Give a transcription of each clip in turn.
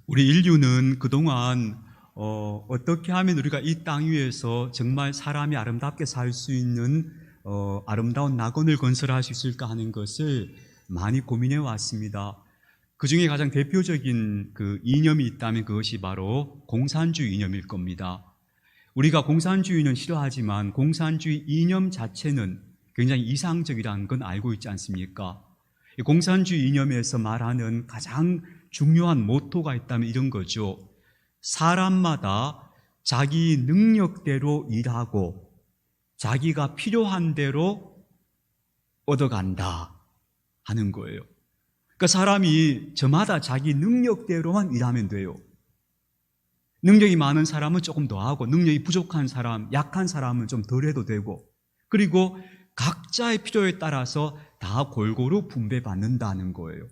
우리 인류는 그동안 어떻게 하면 우리가 이 땅 위에서 정말 사람이 아름답게 살 수 있는 아름다운 낙원을 건설할 수 있을까 하는 것을 많이 고민해 왔습니다. 그 중에 가장 대표적인 그 이념이 있다면 그것이 바로 공산주의 이념일 겁니다. 우리가 공산주의는 싫어하지만 공산주의 이념 자체는 굉장히 이상적이라는 건 알고 있지 않습니까? 이 공산주의 이념에서 말하는 가장 중요한 모토가 있다면 이런 거죠. 사람마다 자기 능력대로 일하고 자기가 필요한 대로 얻어간다 하는 거예요. 그러니까 사람이 저마다 자기 능력대로만 일하면 돼요. 능력이 많은 사람은 조금 더 하고 능력이 부족한 사람, 약한 사람은 좀 덜 해도 되고, 그리고 각자의 필요에 따라서 다 골고루 분배받는다는 거예요.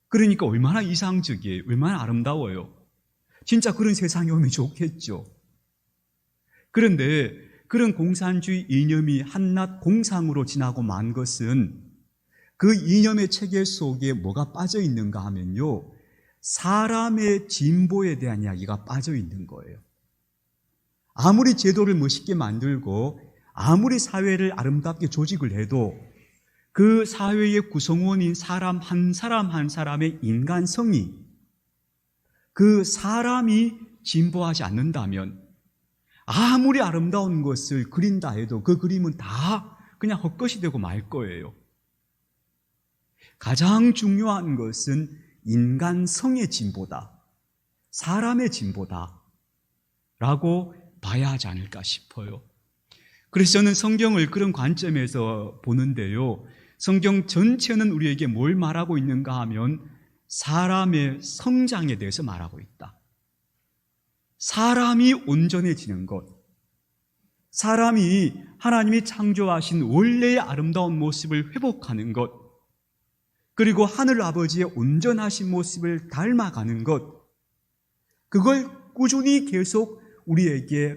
그러니까 얼마나 이상적이에요. 얼마나 아름다워요. 진짜 그런 세상이 오면 좋겠죠. 그런데 그런 공산주의 이념이 한낱 공상으로 지나고 만 것은 그 이념의 체계 속에 뭐가 빠져 있는가 하면요, 사람의 진보에 대한 이야기가 빠져 있는 거예요. 아무리 제도를 멋있게 만들고 아무리 사회를 아름답게 조직을 해도 그 사회의 구성원인 사람 한 사람의 인간성이, 그 사람이 진보하지 않는다면 아무리 아름다운 것을 그린다 해도 그 그림은 다 그냥 헛것이 되고 말 거예요. 가장 중요한 것은 인간성의 진보다, 사람의 진보다 라고 봐야 하지 않을까 싶어요. 그래서 저는 성경을 그런 관점에서 보는데요, 성경 전체는 우리에게 뭘 말하고 있는가 하면 사람의 성장에 대해서 말하고 있다. 사람이 온전해지는 것, 사람이 하나님이 창조하신 원래의 아름다운 모습을 회복하는 것, 그리고 하늘 아버지의 온전하신 모습을 닮아가는 것, 그걸 꾸준히 계속 우리에게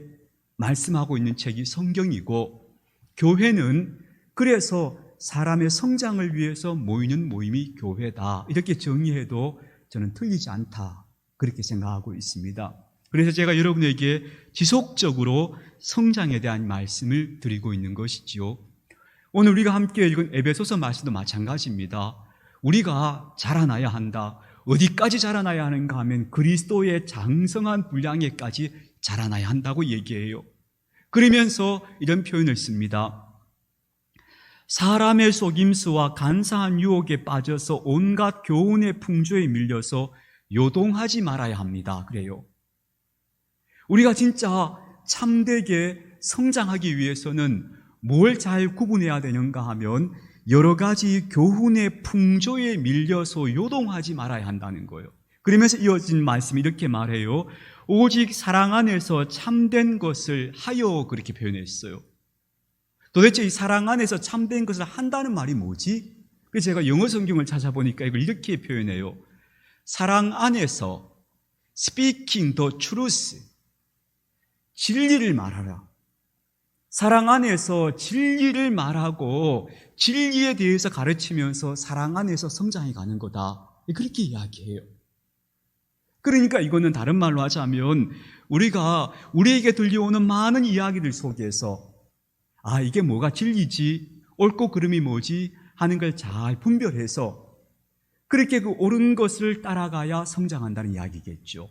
말씀하고 있는 책이 성경이고, 교회는 그래서 사람의 성장을 위해서 모이는 모임이 교회다, 이렇게 정의해도 저는 틀리지 않다, 그렇게 생각하고 있습니다. 그래서 제가 여러분에게 지속적으로 성장에 대한 말씀을 드리고 있는 것이지요. 오늘 우리가 함께 읽은 에베소서 말씀도 마찬가지입니다. 우리가 자라나야 한다. 어디까지 자라나야 하는가 하면 그리스도의 장성한 분량에까지 자라나야 한다고 얘기해요. 그러면서 이런 표현을 씁니다. 사람의 속임수와 간사한 유혹에 빠져서 온갖 교훈의 풍조에 밀려서 요동하지 말아야 합니다. 그래요. 우리가 진짜 참되게 성장하기 위해서는 뭘 잘 구분해야 되는가 하면 여러 가지 교훈의 풍조에 밀려서 요동하지 말아야 한다는 거예요. 그러면서 이어진 말씀이 이렇게 말해요. 오직 사랑 안에서 참된 것을 하여, 그렇게 표현했어요. 도대체 이 사랑 안에서 참된 것을 한다는 말이 뭐지? 그래서 제가 영어 성경을 찾아보니까 이걸 이렇게 표현해요. 사랑 안에서 speaking the truth, 진리를 말하라. 사랑 안에서 진리를 말하고 진리에 대해서 가르치면서 사랑 안에서 성장해 가는 거다, 그렇게 이야기해요. 그러니까 이거는 다른 말로 하자면 우리가 우리에게 들려오는 많은 이야기들 속에서 이게 뭐가 진리지, 옳고 그름이 뭐지 하는 걸 잘 분별해서 그렇게 그 옳은 것을 따라가야 성장한다는 이야기겠죠.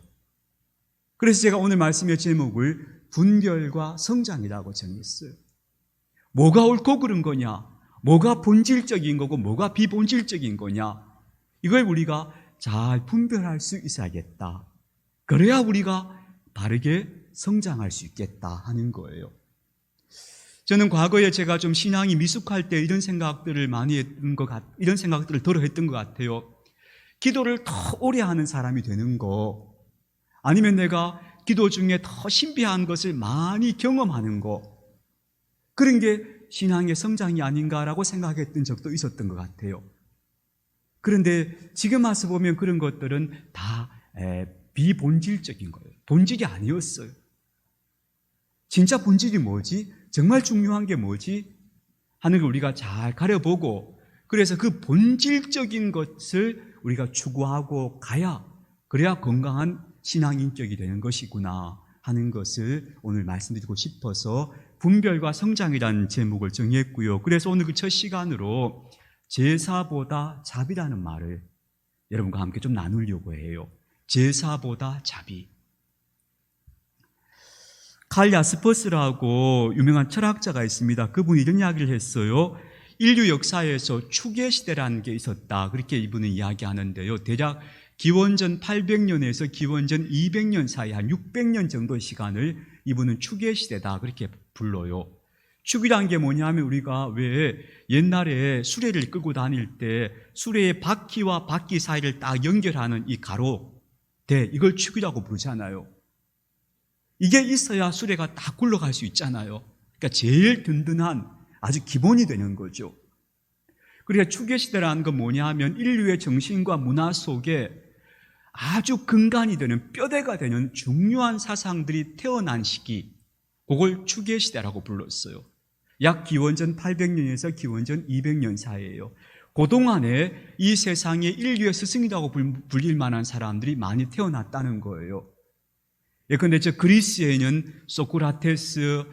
그래서 제가 오늘 말씀의 제목을 분별과 성장이라고 정했어요. 뭐가 옳고 그른 거냐, 뭐가 본질적인 거고 뭐가 비본질적인 거냐, 이걸 우리가 잘 분별할 수 있어야겠다. 그래야 우리가 바르게 성장할 수 있겠다 하는 거예요. 저는 과거에 제가 좀 신앙이 미숙할 때 이런 생각들을 많이 했던 이런 생각들을 덜어 했던 것 같아요. 기도를 더 오래 하는 사람이 되는 거, 아니면 내가 기도 중에 더 신비한 것을 많이 경험하는 거, 그런 게 신앙의 성장이 아닌가라고 생각했던 적도 있었던 것 같아요. 그런데 지금 와서 보면 그런 것들은 다 비본질적인 거예요. 본질이 아니었어요. 진짜 본질이 뭐지? 정말 중요한 게 뭐지? 하는 걸 우리가 잘 가려보고, 그래서 그 본질적인 것을 우리가 추구하고 가야 그래야 건강한 신앙인격이 되는 것이구나 하는 것을 오늘 말씀드리고 싶어서 분별과 성장이라는 제목을 정했고요. 그래서 오늘 그 첫 시간으로 제사보다 자비라는 말을 여러분과 함께 좀 나누려고 해요. 제사보다 자비. 칼 야스퍼스라고 유명한 철학자가 있습니다. 그분이 이런 이야기를 했어요. 인류 역사에서 추계시대라는 게 있었다. 그렇게 이분은 이야기하는데요. 대략 기원전 800년에서 기원전 200년 사이 한 600년 정도의 시간을 이분은 추계시대다. 그렇게 불러요. 축이란 게 뭐냐면 우리가 왜 옛날에 수레를 끌고 다닐 때 수레의 바퀴와 바퀴 사이를 딱 연결하는 이 가로대, 이걸 축이라고 부르잖아요. 이게 있어야 수레가 딱 굴러갈 수 있잖아요. 그러니까 제일 든든한 아주 기본이 되는 거죠. 그러니까 추계시대라는 건 뭐냐 하면 인류의 정신과 문화 속에 아주 근간이 되는 뼈대가 되는 중요한 사상들이 태어난 시기, 그걸 추계시대라고 불렀어요. 약 기원전 800년에서 기원전 200년 사이예요. 그동안에 이 세상에 인류의 스승이라고 불릴 만한 사람들이 많이 태어났다는 거예요. 예컨대 그리스에는 소크라테스,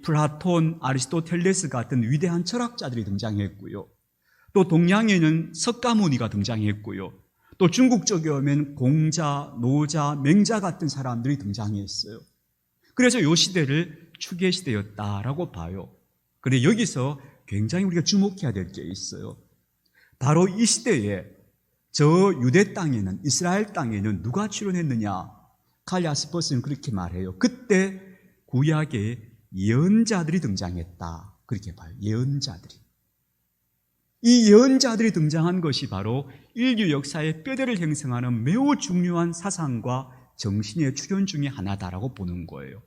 플라톤, 아리스토텔레스 같은 위대한 철학자들이 등장했고요. 또 동양에는 석가모니가 등장했고요. 또 중국 쪽에 오면 공자, 노자, 맹자 같은 사람들이 등장했어요. 그래서 이 시대를 추계시대였다라고 봐요. 그런데 여기서 굉장히 우리가 주목해야 될 게 있어요. 바로 이 시대에 저 유대 땅에는, 이스라엘 땅에는 누가 출현했느냐? 칼 야스퍼스는 그렇게 말해요. 그때 구약에 예언자들이 등장했다. 그렇게 봐요. 예언자들이. 이 예언자들이 등장한 것이 바로 인류 역사의 뼈대를 형성하는 매우 중요한 사상과 정신의 출현 중에 하나다라고 보는 거예요.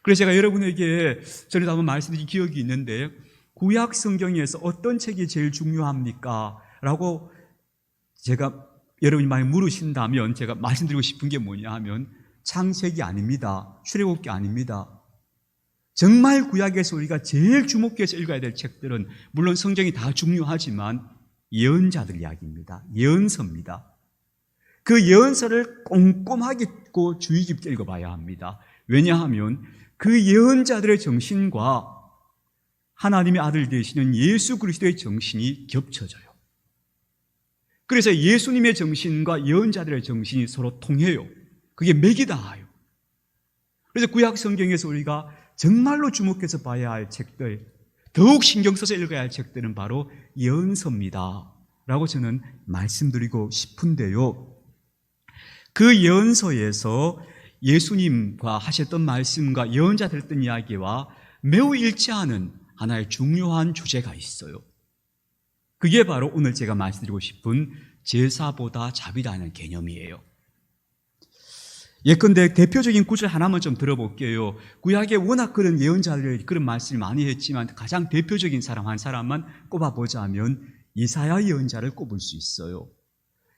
그래서 제가 여러분에게 전에도 한번 말씀드린 기억이 있는데, 구약 성경에서 어떤 책이 제일 중요합니까? 라고 제가 여러분이 많이 물으신다면 제가 말씀드리고 싶은 게 뭐냐 하면 창세기 아닙니다. 출애굽기 아닙니다. 정말 구약에서 우리가 제일 주목해서 읽어야 될 책들은 물론 성경이 다 중요하지만 예언자들 이야기입니다. 예언서입니다. 그 예언서를 꼼꼼하게 읽고 주의 깊게 읽어봐야 합니다. 왜냐하면 그 예언자들의 정신과 하나님의 아들 되시는 예수 그리스도의 정신이 겹쳐져요. 그래서 예수님의 정신과 예언자들의 정신이 서로 통해요. 그게 맥이 닿아요. 그래서 구약 성경에서 우리가 정말로 주목해서 봐야 할 책들, 더욱 신경 써서 읽어야 할 책들은 바로 예언서입니다 라고 저는 말씀드리고 싶은데요. 그 예언서에서 예수님과 하셨던 말씀과 예언자들 했던 이야기와 매우 일치하는 하나의 중요한 주제가 있어요. 그게 바로 오늘 제가 말씀드리고 싶은 제사보다 자비라는 개념이에요. 예컨대 대표적인 구절 하나만 좀 들어볼게요. 구약에 워낙 그런 예언자들 그런 말씀을 많이 했지만 가장 대표적인 사람 한 사람만 꼽아보자면 이사야 예언자를 꼽을 수 있어요.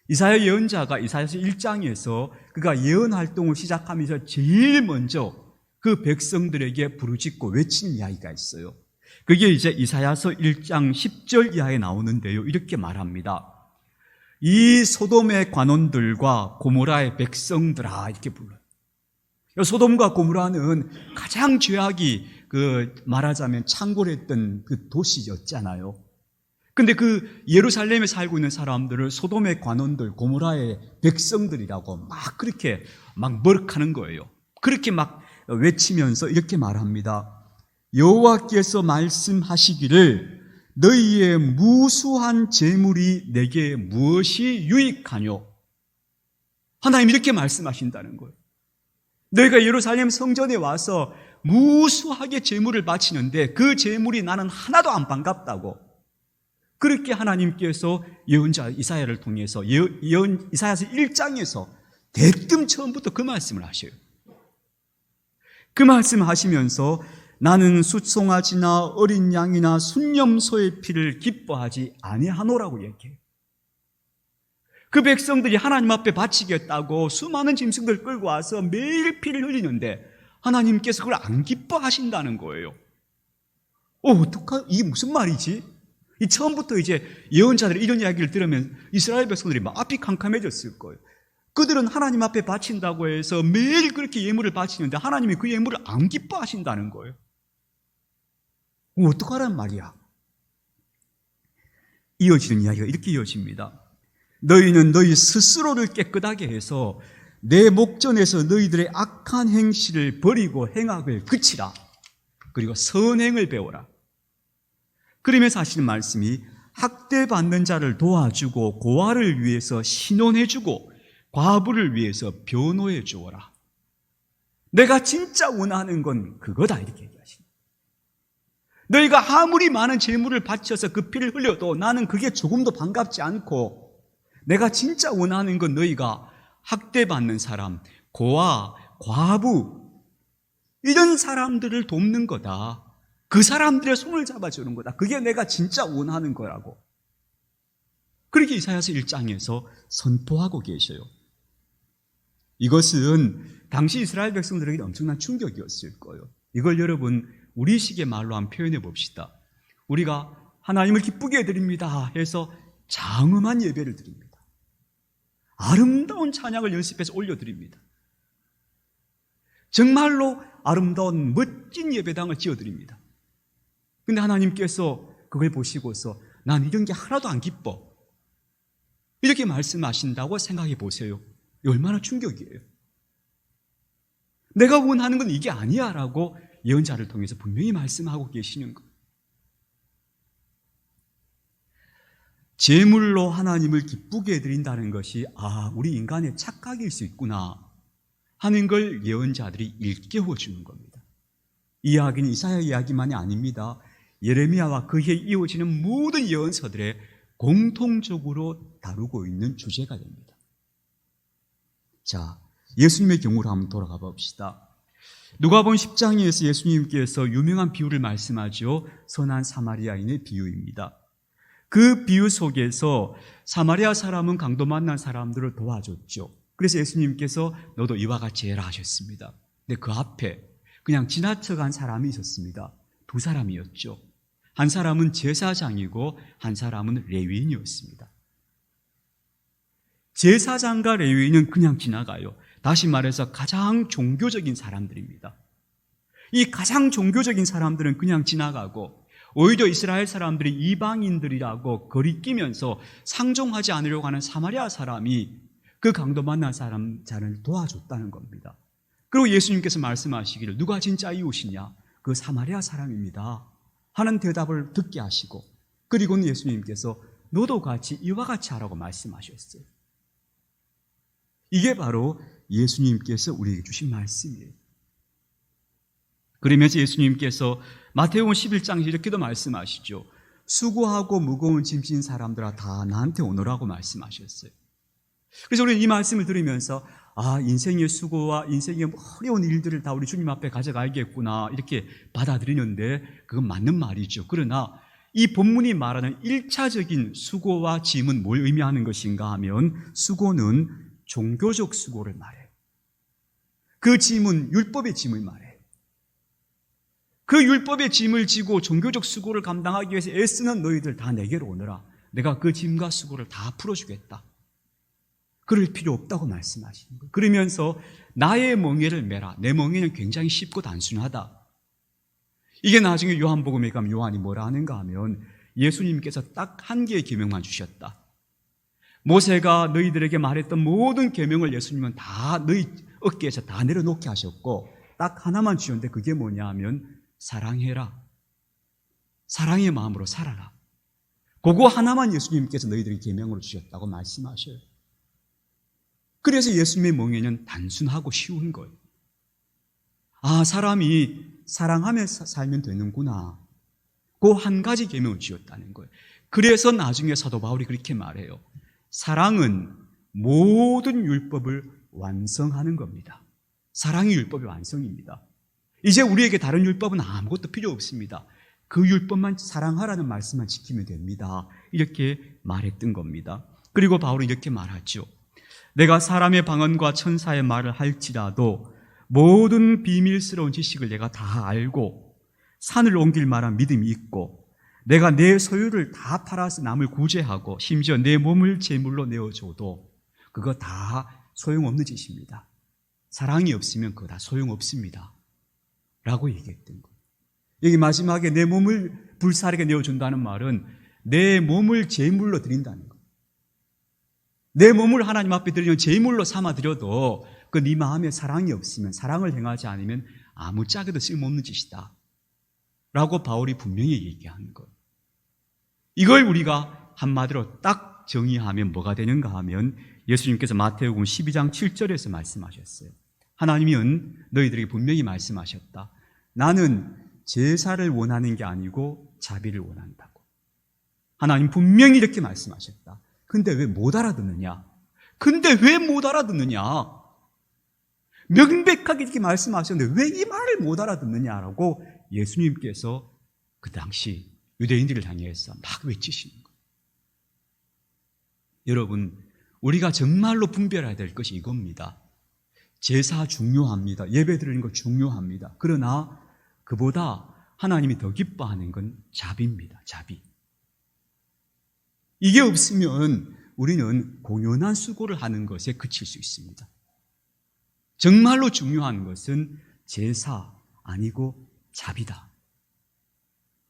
이사야 예언자가 이사야서 1장에서 그가 예언 활동을 시작하면서 제일 먼저 그 백성들에게 부르짖고 외친 이야기가 있어요. 그게 이제 이사야서 1장 10절 이하에 나오는데요. 이렇게 말합니다. 이 소돔의 관원들과 고모라의 백성들아, 이렇게 불러요. 소돔과 고모라는 가장 죄악이 말하자면 창궐했던 그 도시였잖아요. 근데 그 예루살렘에 살고 있는 사람들을 소돔의 관원들, 고모라의 백성들이라고 막 그렇게 막 머쓱하는 거예요. 그렇게 막 외치면서 이렇게 말합니다. 여호와께서 말씀하시기를 너희의 무수한 재물이 내게 무엇이 유익하뇨? 하나님 이렇게 말씀하신다는 거예요. 너희가 예루살렘 성전에 와서 무수하게 재물을 바치는데 그 재물이 나는 하나도 안 반갑다고. 그렇게 하나님께서 예언자 이사야를 통해서 이사야서 1장에서 대뜸 처음부터 그 말씀을 하셔요. 그 말씀을 하시면서 나는 숫송아지나 어린 양이나 순념소의 피를 기뻐하지 아니하노라고 얘기해요. 그 백성들이 하나님 앞에 바치겠다고 수많은 짐승들 끌고 와서 매일 피를 흘리는데 하나님께서 그걸 안 기뻐하신다는 거예요. 어떡하? 이게 무슨 말이지? 이 처음부터 이제 예언자들이 이런 이야기를 들으면 이스라엘 백성들이 막 앞이 캄캄해졌을 거예요. 그들은 하나님 앞에 바친다고 해서 매일 그렇게 예물을 바치는데 하나님이 그 예물을 안 기뻐하신다는 거예요. 어떡하란 말이야. 이어지는 이야기가 이렇게 이어집니다. 너희는 너희 스스로를 깨끗하게 해서 내 목전에서 너희들의 악한 행실을 버리고 행악을 그치라. 그리고 선행을 배워라. 그러면서 하시는 말씀이 학대받는 자를 도와주고 고아를 위해서 신원해주고 과부를 위해서 변호해 주어라. 내가 진짜 원하는 건 그거다 이렇게 얘기하십니다. 너희가 아무리 많은 재물을 바쳐서 그 피를 흘려도 나는 그게 조금도 반갑지 않고 내가 진짜 원하는 건 너희가 학대받는 사람, 고아, 과부 이런 사람들을 돕는 거다. 그 사람들의 손을 잡아주는 거다. 그게 내가 진짜 원하는 거라고. 그렇게 이사야서 1장에서 선포하고 계셔요. 이것은 당시 이스라엘 백성들에게 엄청난 충격이었을 거예요. 이걸 여러분 우리식의 말로 한번 표현해 봅시다. 우리가 하나님을 기쁘게 해드립니다 해서 장엄한 예배를 드립니다. 아름다운 찬양을 연습해서 올려드립니다. 정말로 아름다운 멋진 예배당을 지어드립니다. 근데 하나님께서 그걸 보시고서 난 이런 게 하나도 안 기뻐 이렇게 말씀하신다고 생각해 보세요. 얼마나 충격이에요. 내가 원하는 건 이게 아니야 라고 예언자를 통해서 분명히 말씀하고 계시는 것. 제물로 하나님을 기쁘게 해드린다는 것이 우리 인간의 착각일 수 있구나 하는 걸 예언자들이 일깨워 주는 겁니다. 이 이야기는 이사야 이야기만이 아닙니다. 예레미야와 그에 이어지는 모든 예언서들에 공통적으로 다루고 있는 주제가 됩니다. 자, 예수님의 경우로 한번 돌아가 봅시다. 누가복음 10장에서 예수님께서 유명한 비유를 말씀하죠. 선한 사마리아인의 비유입니다. 그 비유 속에서 사마리아 사람은 강도 만난 사람들을 도와줬죠. 그래서 예수님께서 너도 이와 같이 해라 하셨습니다. 근데 그 앞에 그냥 지나쳐간 사람이 있었습니다. 두 사람이었죠. 한 사람은 제사장이고 한 사람은 레위인이었습니다. 제사장과 레위인은 그냥 지나가요. 다시 말해서 가장 종교적인 사람들입니다. 이 가장 종교적인 사람들은 그냥 지나가고 오히려 이스라엘 사람들이 이방인들이라고 거리끼면서 상종하지 않으려고 하는 사마리아 사람이 그 강도 만난 사람을 도와줬다는 겁니다. 그리고 예수님께서 말씀하시기를 누가 진짜 이웃이냐? 그 사마리아 사람입니다 하는 대답을 듣게 하시고 그리고는 예수님께서 너도 같이 이와 같이 하라고 말씀하셨어요. 이게 바로 예수님께서 우리에게 주신 말씀이에요. 그러면서 예수님께서 마태복음 11장에서 이렇게도 말씀하시죠. 수고하고 무거운 짐 진 사람들아 다 나한테 오너라고 말씀하셨어요. 그래서 우리는 이 말씀을 들으면서 인생의 수고와 인생의 어려운 일들을 다 우리 주님 앞에 가져가야겠구나 이렇게 받아들이는데 그건 맞는 말이죠. 그러나 이 본문이 말하는 1차적인 수고와 짐은 뭘 의미하는 것인가 하면 수고는 종교적 수고를 말해요. 그 짐은 율법의 짐을 말해요. 그 율법의 짐을 지고 종교적 수고를 감당하기 위해서 애쓰는 너희들 다 내게로 오너라. 내가 그 짐과 수고를 다 풀어주겠다. 그럴 필요 없다고 말씀하시는 거예요. 그러면서 나의 멍에를 메라. 내 멍에는 굉장히 쉽고 단순하다. 이게 나중에 요한복음에 가면 요한이 뭐라 하는가 하면 예수님께서 딱 한 개의 계명만 주셨다. 모세가 너희들에게 말했던 모든 계명을 예수님은 다 너희 어깨에서 다 내려놓게 하셨고 딱 하나만 주셨는데 그게 뭐냐 하면 사랑해라. 사랑의 마음으로 살아라. 그거 하나만 예수님께서 너희들에게 계명으로 주셨다고 말씀하셔요. 그래서 예수님의 멍에는 단순하고 쉬운 거예요. 사람이 사랑하면서 살면 되는구나. 그 한 가지 계명을 주셨다는 거예요. 그래서 나중에 사도 바울이 그렇게 말해요. 사랑은 모든 율법을 완성하는 겁니다. 사랑이 율법의 완성입니다. 이제 우리에게 다른 율법은 아무것도 필요 없습니다. 그 율법만 사랑하라는 말씀만 지키면 됩니다. 이렇게 말했던 겁니다. 그리고 바울은 이렇게 말하죠. 내가 사람의 방언과 천사의 말을 할지라도 모든 비밀스러운 지식을 내가 다 알고 산을 옮길 만한 믿음이 있고 내가 내 소유를 다 팔아서 남을 구제하고 심지어 내 몸을 제물로 내어줘도 그거 다 소용없는 짓입니다. 사랑이 없으면 그거 다 소용없습니다. 라고 얘기했던 거예요. 여기 마지막에 내 몸을 불사르게 내어준다는 말은 내 몸을 제물로 드린다는 거예요. 내 몸을 하나님 앞에 드리면 제물로 삼아 드려도 그 네 마음에 사랑이 없으면, 사랑을 행하지 않으면 아무짝에도 쓸모없는 짓이다 라고 바울이 분명히 얘기하는 거예요. 이걸 우리가 한마디로 딱 정의하면 뭐가 되는가 하면 예수님께서 마태복음 12장 7절에서 말씀하셨어요. 하나님은 너희들에게 분명히 말씀하셨다. 나는 제사를 원하는 게 아니고 자비를 원한다고. 하나님 분명히 이렇게 말씀하셨다. 근데 왜 못 알아듣느냐? 명백하게 이렇게 말씀하셨는데 왜 이 말을 못 알아듣느냐라고 예수님께서 그 당시 유대인들을 향해서 막 외치시는 거예요. 여러분, 우리가 정말로 분별해야 될 것이 이겁니다. 제사 중요합니다. 예배 드리는 거 중요합니다. 그러나 그보다 하나님이 더 기뻐하는 건 자비입니다. 자비. 이게 없으면 우리는 공연한 수고를 하는 것에 그칠 수 있습니다. 정말로 중요한 것은 제사 아니고 자비다.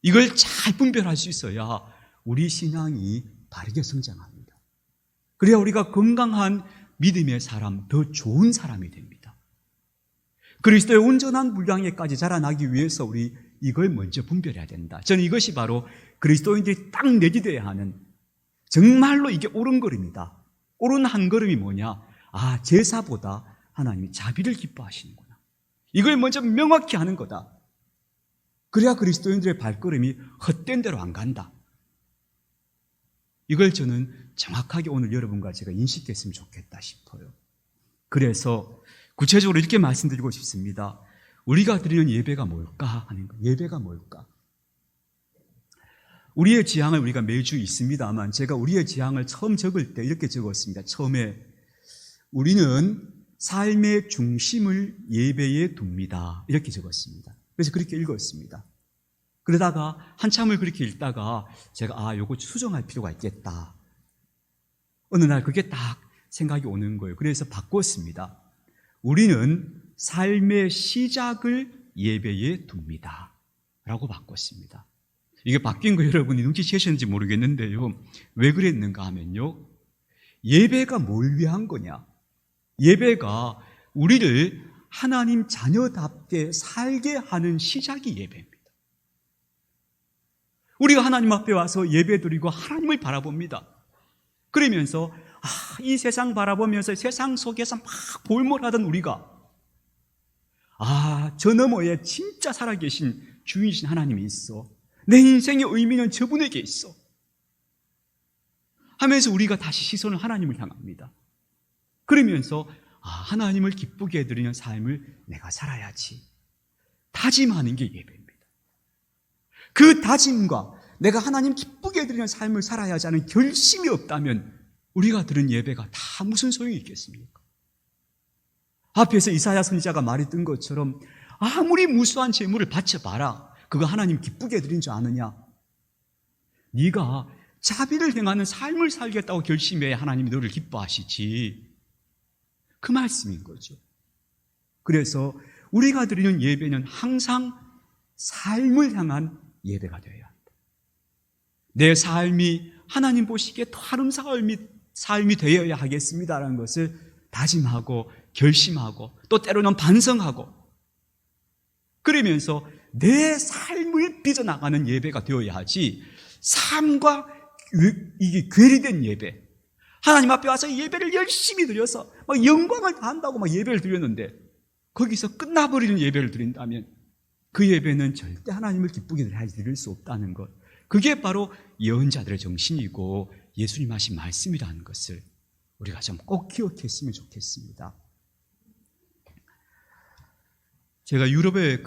이걸 잘 분별할 수 있어야 우리 신앙이 바르게 성장합니다. 그래야 우리가 건강한 믿음의 사람, 더 좋은 사람이 됩니다. 그리스도의 온전한 분량에까지 자라나기 위해서 우리 이걸 먼저 분별해야 된다. 저는 이것이 바로 그리스도인들이 딱 내디뎌야 하는, 정말로 이게 옳은 걸음이다. 옳은 한 걸음이 뭐냐? 아, 제사보다 하나님이 자비를 기뻐하시는구나. 이걸 먼저 명확히 하는 거다. 그래야 그리스도인들의 발걸음이 헛된 대로 안 간다. 이걸 저는 정확하게 오늘 여러분과 제가 인식했으면 좋겠다 싶어요. 그래서 구체적으로 이렇게 말씀드리고 싶습니다. 우리가 드리는 예배가 뭘까 하는 거. 예배가 뭘까? 우리의 지향을 우리가 매주 있습니다만 제가 우리의 지향을 처음 적을 때 이렇게 적었습니다. 처음에 우리는 삶의 중심을 예배에 둡니다. 이렇게 적었습니다. 그래서 그렇게 읽었습니다. 그러다가 한참을 그렇게 읽다가 제가 요거 수정할 필요가 있겠다. 어느 날 그게 딱 생각이 오는 거예요. 그래서 바꿨습니다. 우리는 삶의 시작을 예배에 둡니다. 라고 바꿨습니다. 이게 바뀐 거 여러분이 눈치채셨는지 모르겠는데요. 왜 그랬는가 하면요. 예배가 뭘 위한 거냐? 예배가 우리를 하나님 자녀답게 살게 하는 시작이 예배입니다. 우리가 하나님 앞에 와서 예배드리고 하나님을 바라봅니다. 그러면서 이 세상 바라보면서 세상 속에서 막 볼몰하던 우리가 저 너머에 진짜 살아계신 주인이신 하나님이 있어. 내 인생의 의미는 저분에게 있어. 하면서 우리가 다시 시선을 하나님을 향합니다. 그러면서 하나님을 기쁘게 해드리는 삶을 내가 살아야지. 다짐하는 게 예배입니다. 그 다짐과 내가 하나님 기쁘게 해드리는 삶을 살아야지 하는 결심이 없다면 우리가 드린 예배가 다 무슨 소용이 있겠습니까? 앞에서 이사야 선지자가 말했던 것처럼 아무리 무수한 재물을 바쳐봐라. 그거 하나님 기쁘게 해드린 줄 아느냐? 네가 자비를 행하는 삶을 살겠다고 결심해야 하나님이 너를 기뻐하시지. 그 말씀인 거죠. 그래서 우리가 드리는 예배는 항상 삶을 향한 예배가 되어야 합니다. 내 삶이 하나님 보시기에 더 아름다운 삶이 되어야 하겠습니다라는 것을 다짐하고 결심하고 또 때로는 반성하고 그러면서 내 삶을 빚어나가는 예배가 되어야 하지 삶과 이게 괴리된 예배, 하나님 앞에 와서 예배를 열심히 드려서 막 영광을 다한다고 막 예배를 드렸는데 거기서 끝나버리는 예배를 드린다면 그 예배는 절대 하나님을 기쁘게 드릴 수 없다는 것, 그게 바로 예언자들의 정신이고 예수님 하신 말씀이라는 것을 우리가 좀 꼭 기억했으면 좋겠습니다. 제가 유럽에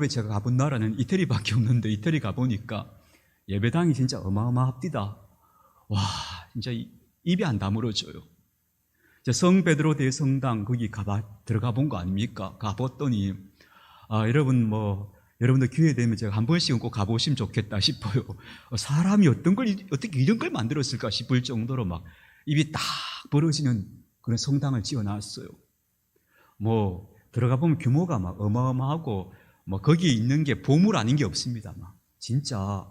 제가 가본 나라는 이태리밖에 없는데 이태리 가보니까 예배당이 진짜 어마어마합디다. 와, 진짜 입이 안 다물어져요. 성 베드로 대성당 거기 들어가 본 거 아닙니까? 가봤더니 여러분 여러분들 기회 되면 제가 한 번씩은 꼭 가보시면 좋겠다 싶어요. 사람이 어떻게 이런 걸 만들었을까 싶을 정도로 막 입이 딱 벌어지는 그런 성당을 지어놨어요. 뭐 들어가 보면 규모가 막 어마어마하고 뭐 거기에 있는 게 보물 아닌 게 없습니다. 막 진짜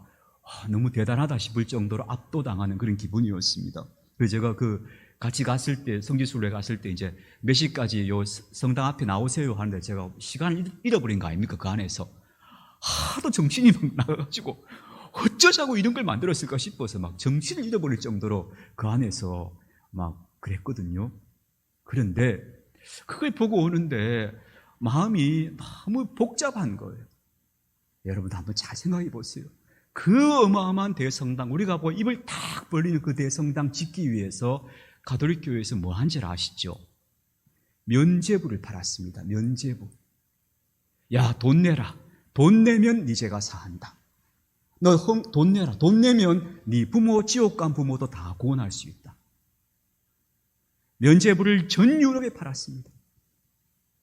너무 대단하다 싶을 정도로 압도당하는 그런 기분이었습니다. 그래서 제가 같이 갔을 때, 성지순례 갔을 때 이제 몇 시까지 요 성당 앞에 나오세요 하는데 제가 시간을 잃어버린 거 아닙니까? 그 안에서. 하도 정신이 막 나가가지고 어쩌자고 이런 걸 만들었을까 싶어서 막 정신을 잃어버릴 정도로 그 안에서 막 그랬거든요. 그런데 그걸 보고 오는데 마음이 너무 복잡한 거예요. 여러분도 한번 잘 생각해 보세요. 그 어마어마한 대성당, 우리가 뭐 입을 탁 벌리는 그 대성당 짓기 위해서 가톨릭 교회에서 뭐 한 줄 아시죠? 면죄부를 팔았습니다. 면죄부. 야, 돈 내라. 돈 내면 네 죄가 사한다. 너 돈 내라. 돈 내면 네 부모, 지옥 간 부모도 다 구원할 수 있다. 면죄부를 전 유럽에 팔았습니다.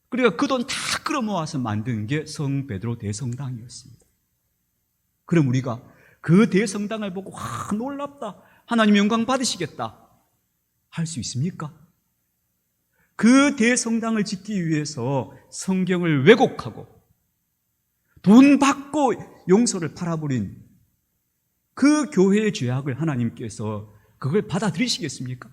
그러니까 그 돈 다 끌어모아서 만든 게 성 베드로 대성당이었습니다. 그럼 우리가 그 대성당을 보고 와 놀랍다, 하나님 영광 받으시겠다 할 수 있습니까? 그 대성당을 짓기 위해서 성경을 왜곡하고 돈 받고 용서를 팔아버린 그 교회의 죄악을 하나님께서 그걸 받아들이시겠습니까?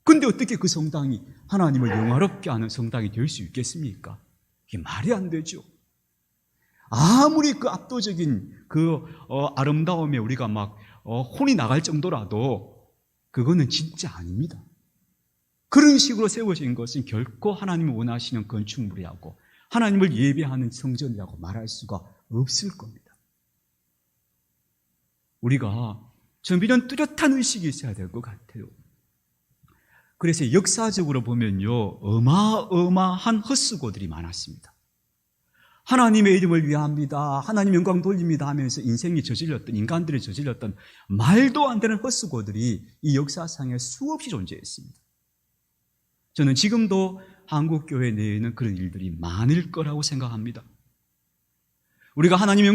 근데 어떻게 그 성당이 하나님을 영화롭게 하는 성당이 될 수 있겠습니까? 이게 말이 안 되죠. 아무리 그 압도적인 아름다움에 우리가 막 혼이 나갈 정도라도 그거는 진짜 아닙니다. 그런 식으로 세워진 것은 결코 하나님을 원하시는 건축물이라고, 하나님을 예배하는 성전이라고 말할 수가 없을 겁니다. 우리가 좀 이런 뚜렷한 의식이 있어야 될 것 같아요. 그래서 역사적으로 보면요, 어마어마한 헛수고들이 많았습니다. 하나님의 이름을 위합니다, 하나님 영광 돌립니다 하면서 인생이 저질렀던, 인간들이 저질렀던 말도 안 되는 헛수고들이 이 역사상에 수없이 존재했습니다. 저는 지금도 한국교회 내에는 그런 일들이 많을 거라고 생각합니다. 우리가 하나님께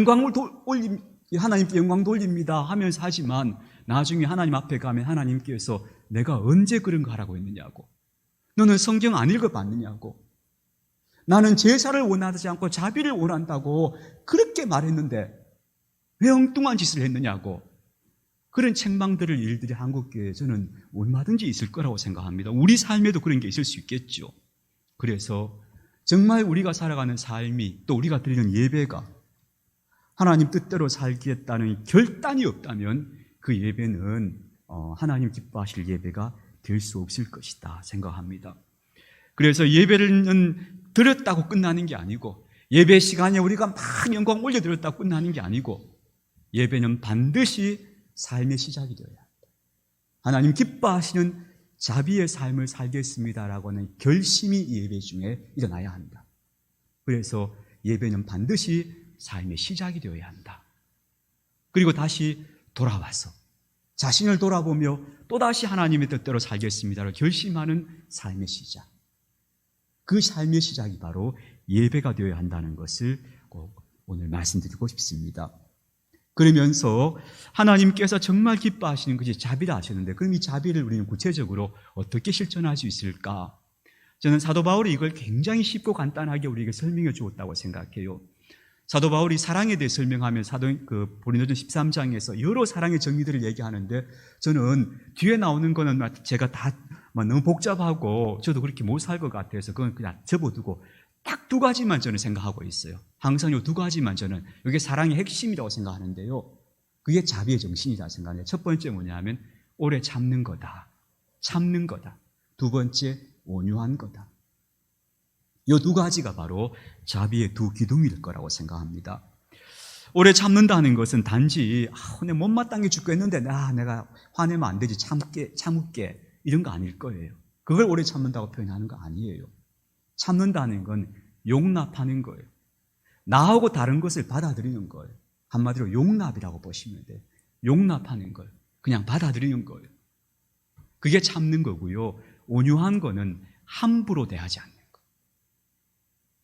영광 돌립니다 하면서 하지만 나중에 하나님 앞에 가면 하나님께서 내가 언제 그런 거 하라고 했느냐고, 너는 성경 안 읽어봤느냐고, 나는 제사를 원하지 않고 자비를 원한다고 그렇게 말했는데 왜 엉뚱한 짓을 했느냐고, 그런 책망들을 일들이 한국교회에 저는 얼마든지 있을 거라고 생각합니다. 우리 삶에도 그런 게 있을 수 있겠죠. 그래서 정말 우리가 살아가는 삶이, 또 우리가 드리는 예배가 하나님 뜻대로 살겠다는 결단이 없다면 그 예배는 하나님 기뻐하실 예배가 될 수 없을 것이다 생각합니다. 그래서 예배는 드렸다고 끝나는 게 아니고, 예배 시간에 우리가 막 영광 올려드렸다고 끝나는 게 아니고, 예배는 반드시 삶의 시작이 되어야 합니다. 하나님 기뻐하시는 자비의 삶을 살겠습니다라고 하는 결심이 이 예배 중에 일어나야 한다. 그래서 예배는 반드시 삶의 시작이 되어야 한다. 그리고 다시 돌아와서 자신을 돌아보며 또다시 하나님의 뜻대로 살겠습니다를 결심하는 삶의 시작, 그 삶의 시작이 바로 예배가 되어야 한다는 것을 꼭 오늘 말씀드리고 싶습니다. 그러면서 하나님께서 정말 기뻐하시는 것이 자비라 하셨는데, 그럼 이 자비를 우리는 구체적으로 어떻게 실천할 수 있을까? 저는 사도 바울이 이걸 굉장히 쉽고 간단하게 우리에게 설명해 주었다고 생각해요. 사도 바울이 사랑에 대해 설명하면 고린도전 13장에서 여러 사랑의 정의들을 얘기하는데, 저는 뒤에 나오는 거는 제가 다 너무 복잡하고 저도 그렇게 못 살 것 같아서 그건 그냥 접어두고 딱 두 가지만 저는 생각하고 있어요. 항상 이 두 가지만 저는 이게 사랑의 핵심이라고 생각하는데요, 그게 자비의 정신이라고 생각해요. 첫 번째 뭐냐면 오래 참는 거다. 참는 거다. 두 번째 온유한 거다. 이 두 가지가 바로 자비의 두 기둥일 거라고 생각합니다. 오래 참는다는 것은 단지 내 못마땅해 죽겠는데 내가 화내면 안 되지, 참을게 이런 거 아닐 거예요. 그걸 오래 참는다고 표현하는 거 아니에요. 참는다는 건 용납하는 거예요. 나하고 다른 것을 받아들이는 거예요. 한마디로 용납이라고 보시면 돼요. 용납하는 거예요. 그냥 받아들이는 거예요. 그게 참는 거고요. 온유한 거는 함부로 대하지 않는 거,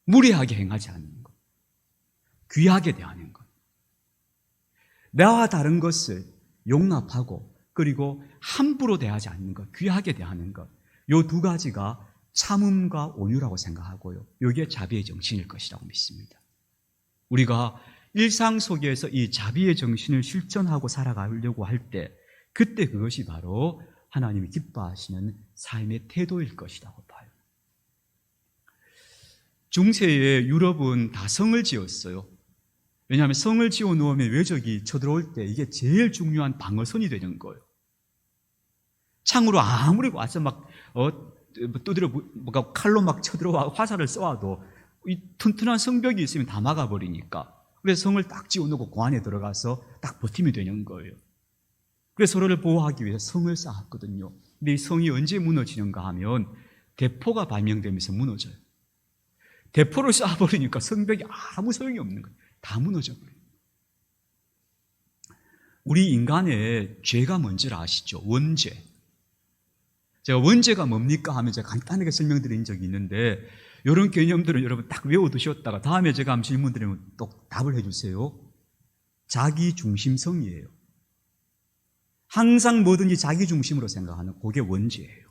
무례하게 행하지 않는 거. 귀하게 대하는 것. 나와 다른 것을 용납하고 그리고 함부로 대하지 않는 것, 귀하게 대하는 것. 이 두 가지가 참음과 온유라고 생각하고요. 이게 자비의 정신일 것이라고 믿습니다. 우리가 일상 속에서 이 자비의 정신을 실천하고 살아가려고 할 때 그때 그것이 바로 하나님이 기뻐하시는 삶의 태도일 것이라고 봐요. 중세의 유럽은 다 성을 지었어요. 왜냐하면 성을 지어 놓으면 외적이 쳐들어올 때 이게 제일 중요한 방어선이 되는 거예요. 창으로 아무리 와서 막 두드려 뭐가 칼로 막 쳐들어와 화살을 쏘아도 이 튼튼한 성벽이 있으면 다 막아버리니까. 그래서 성을 딱 지어놓고 그 안에 들어가서 딱 버티면 되는 거예요. 그래서 서로를 보호하기 위해서 성을 쌓았거든요. 근데 이 성이 언제 무너지는가 하면 대포가 발명되면서 무너져요. 대포를 쏴버리니까 성벽이 아무 소용이 없는 거예요. 다 무너져버려요. 우리 인간의 죄가 뭔지를 아시죠? 원죄. 제가 원죄가 뭡니까 하면 제가 간단하게 설명드린 적이 있는데 이런 개념들은 여러분 딱 외워두셨다가 다음에 제가 한번 질문 드리면 또 답을 해주세요. 자기중심성이에요. 항상 뭐든지 자기중심으로 생각하는 그게 원죄예요.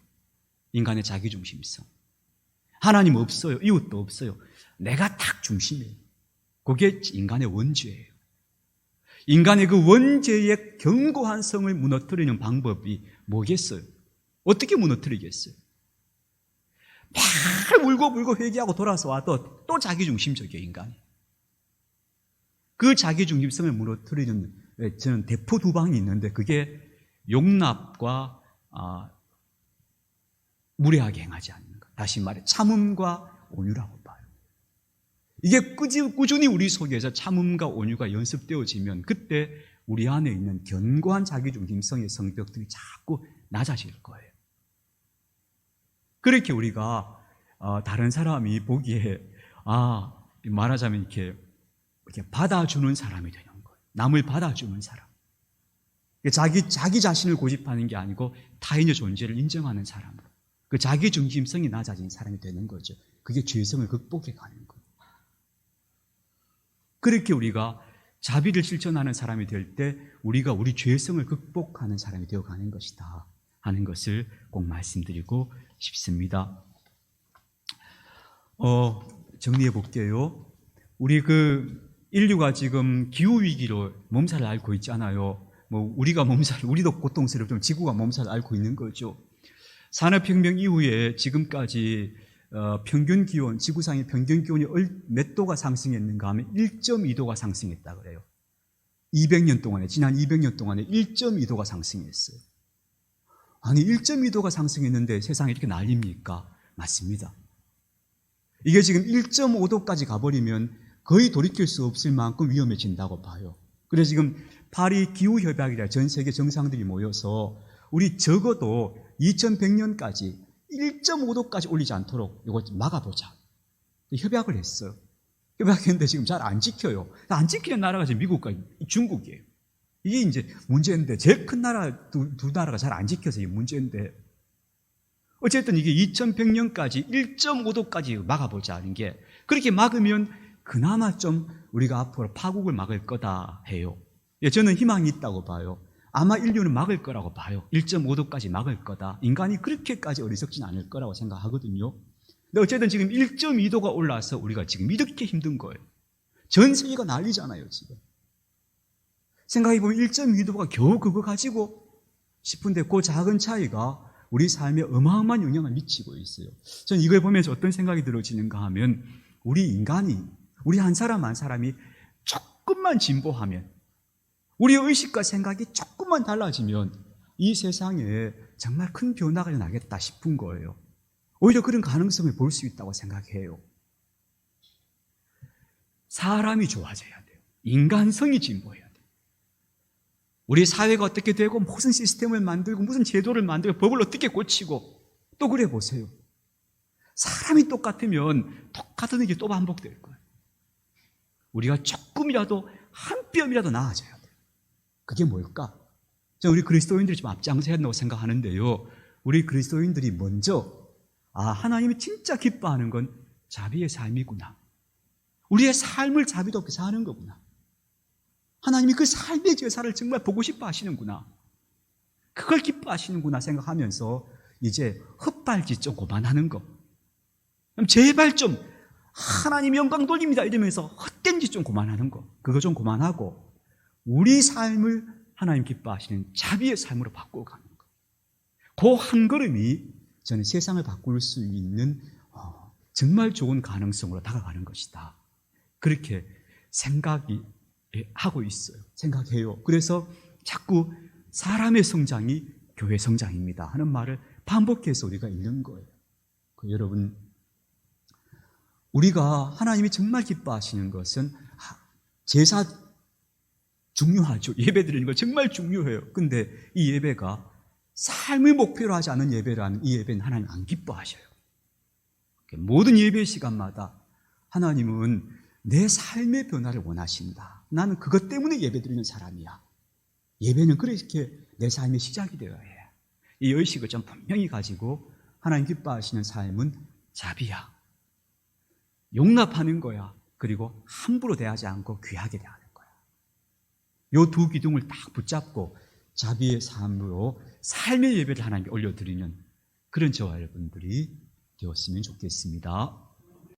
인간의 자기중심성. 하나님 없어요. 이웃도 없어요. 내가 딱 중심이에요. 그게 인간의 원죄예요. 인간의 그 원죄의 견고한 성을 무너뜨리는 방법이 뭐겠어요? 어떻게 무너뜨리겠어요? 막 울고 회개하고 돌아서 와도 또 자기중심적이에요, 인간이. 그 자기중심성을 무너뜨리는 저는 대포 두 방이 있는데 그게 용납과 무례하게 행하지 않는 것. 다시 말해 참음과 온유라고 봐요. 이게 꾸준히 우리 속에서 참음과 온유가 연습되어지면 그때 우리 안에 있는 견고한 자기중심성의 성벽들이 자꾸 낮아질 거예요. 그렇게 우리가 다른 사람이 보기에 말하자면 이렇게 받아주는 사람이 되는 거예요. 남을 받아주는 사람. 자기 자신을 고집하는 게 아니고 타인의 존재를 인정하는 사람으로 그 자기 중심성이 낮아진 사람이 되는 거죠. 그게 죄성을 극복해 가는 거예요. 그렇게 우리가 자비를 실천하는 사람이 될 때 우리가 우리 죄성을 극복하는 사람이 되어가는 것이다 하는 것을 꼭 말씀드리고 싶습니다. 정리해 볼게요. 우리 인류가 지금 기후 위기로 몸살을 앓고 있잖아요. 우리도 고통스럽지만 지구가 몸살을 앓고 있는 거죠. 산업혁명 이후에 지금까지 평균 기온, 지구상의 평균 기온이 몇 도가 상승했는가 하면 1.2도가 상승했다 그래요. 200년 동안에, 지난 200년 동안에 1.2도가 상승했어요. 아니 1.2도가 상승했는데 세상에 이렇게 난립니까? 맞습니다. 이게 지금 1.5도까지 가버리면 거의 돌이킬 수 없을 만큼 위험해진다고 봐요. 그래서 지금 파리 기후협약이라 전 세계 정상들이 모여서 우리 적어도 2100년까지 1.5도까지 올리지 않도록 이거 막아보자. 협약을 했어요. 협약했는데 지금 잘 안 지켜요. 안 지키는 나라가 지금 미국과 중국이에요. 이게 이제 문제인데 제일 큰 나라 두 나라가 잘 안 지켜서 이게 문제인데 어쨌든 이게 2100년까지 1.5도까지 막아보자는 게 그렇게 막으면 그나마 좀 우리가 앞으로 파국을 막을 거다 해요. 저는 희망이 있다고 봐요. 아마 인류는 막을 거라고 봐요. 1.5도까지 막을 거다. 인간이 그렇게까지 어리석진 않을 거라고 생각하거든요. 근데 어쨌든 지금 1.2도가 올라와서 우리가 지금 이렇게 힘든 거예요. 전 세계가 난리잖아요, 지금. 생각해보면 1.2도가 겨우 그거 가지고 싶은데 그 작은 차이가 우리 삶에 어마어마한 영향을 미치고 있어요. 저는 이걸 보면서 어떤 생각이 들어지는가 하면 우리 인간이, 우리 한 사람 한 사람이 조금만 진보하면 우리의 의식과 생각이 조금만 달라지면 이 세상에 정말 큰 변화가 나겠다 싶은 거예요. 오히려 그런 가능성을 볼 수 있다고 생각해요. 사람이 좋아져야 돼요. 인간성이 진보해야 돼요. 우리 사회가 어떻게 되고 무슨 시스템을 만들고 무슨 제도를 만들고 법을 어떻게 고치고 또 그래 보세요. 사람이 똑같으면 똑같은 일이 또 반복될 거예요. 우리가 조금이라도 한 뼘이라도 나아져야 돼요. 그게 뭘까? 저는 우리 그리스도인들이 좀 앞장서야 한다고 생각하는데요. 우리 그리스도인들이 먼저 하나님이 진짜 기뻐하는 건 자비의 삶이구나. 우리의 삶을 자비도 없게 사는 거구나. 하나님이 그 삶의 제사를 정말 보고 싶어 하시는구나. 그걸 기뻐하시는구나 생각하면서 이제 헛발짓 좀 그만하는 거. 그럼 제발 좀 하나님 영광 돌립니다 이러면서 헛된 짓 좀 그만하는 거. 그거 좀 그만하고 우리 삶을 하나님 기뻐하시는 자비의 삶으로 바꿔가는 거. 그 한 걸음이 저는 세상을 바꿀 수 있는 정말 좋은 가능성으로 다가가는 것이다. 그렇게 하고 있어요. 생각해요. 그래서 자꾸 사람의 성장이 교회 성장입니다 하는 말을 반복해서 우리가 읽는 거예요. 여러분, 우리가 하나님이 정말 기뻐하시는 것은 제사 중요하죠. 예배 드리는 거 정말 중요해요. 근데 이 예배가 삶을 목표로 하지 않은 예배라는 이 예배는 하나님 안 기뻐하셔요. 모든 예배 시간마다 하나님은 내 삶의 변화를 원하신다. 나는 그것 때문에 예배 드리는 사람이야. 예배는 그렇게 내 삶의 시작이 되어야 해. 이 의식을 좀 분명히 가지고 하나님 기뻐하시는 삶은 자비야. 용납하는 거야. 그리고 함부로 대하지 않고 귀하게 대하는 거야. 이 두 기둥을 딱 붙잡고 자비의 삶으로 삶의 예배를 하나님께 올려드리는 그런 저와 여러분들이 되었으면 좋겠습니다.